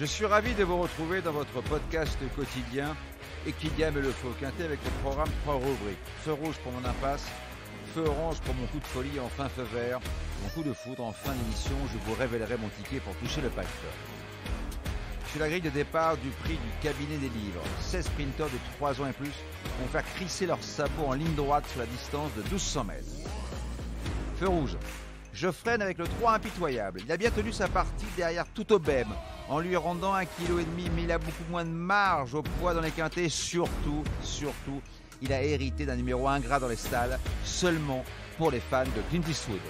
Je suis ravi de vous retrouver dans votre podcast quotidien Equidiam et le Faux Quintet avec le programme 3 rubriques. Feu rouge pour mon impasse, feu orange pour mon coup de folie, enfin feu vert. Mon coup de foudre, en fin d'émission, je vous révélerai mon ticket pour toucher le pactole. Sur la grille de départ du prix du cabinet des livres, 16 sprinteurs de 3 ans et plus vont faire crisser leurs sabots en ligne droite sur la distance de 1200 mètres. Feu rouge. Je freine avec le 3 impitoyable. Il a bien tenu sa partie derrière tout au bème, en lui rendant 1,5 kg, mais il a beaucoup moins de marge au poids dans les quintets. Surtout, il a hérité d'un numéro ingrat dans les stalles, seulement pour les fans de Clint Eastwood.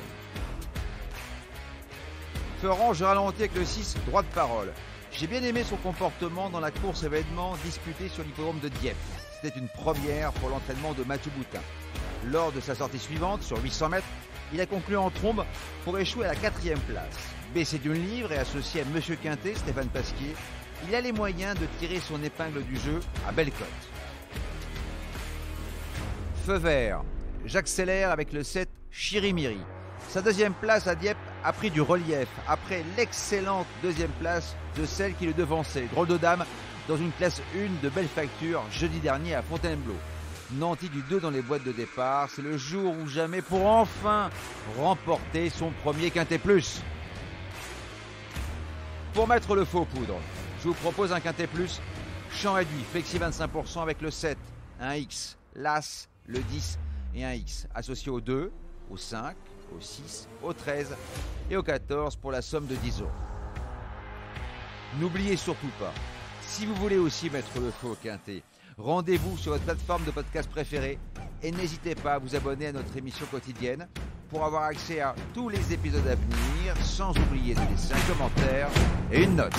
Feu orange, je ralentis avec le 6, droit de parole. J'ai bien aimé son comportement dans la course événement disputée sur l'hippodrome de Dieppe. C'était une première pour l'entraînement de Mathieu Boutin. Lors de sa sortie suivante, sur 800 mètres, il a conclu en trombe pour échouer à la 4e place. Baissé d'une livre et associé à Monsieur Quintet, Stéphane Pasquier, il a les moyens de tirer son épingle du jeu à belle cote. Feu vert, j'accélère avec le 7 Chirimiri. Sa 2e place à Dieppe a pris du relief après l'excellente 2e place de celle qui le devançait. Drôle de dame dans une classe 1 de belle facture jeudi dernier à Fontainebleau. Nanti du 2 dans les boîtes de départ, c'est le jour ou jamais pour enfin remporter son premier Quintet Plus. Pour mettre le faux poudre, je vous propose un Quintet Plus, champ réduit, flexi 25% avec le 7, un X, l'As, le 10 et un X, associé au 2, au 5, au 6, au 13 et au 14 pour la somme de 10 €. N'oubliez surtout pas, si vous voulez aussi mettre le faux Quintet, rendez-vous sur votre plateforme de podcast préférée et n'hésitez pas à vous abonner à notre émission quotidienne pour avoir accès à tous les épisodes à venir, sans oublier de laisser un commentaire et une note.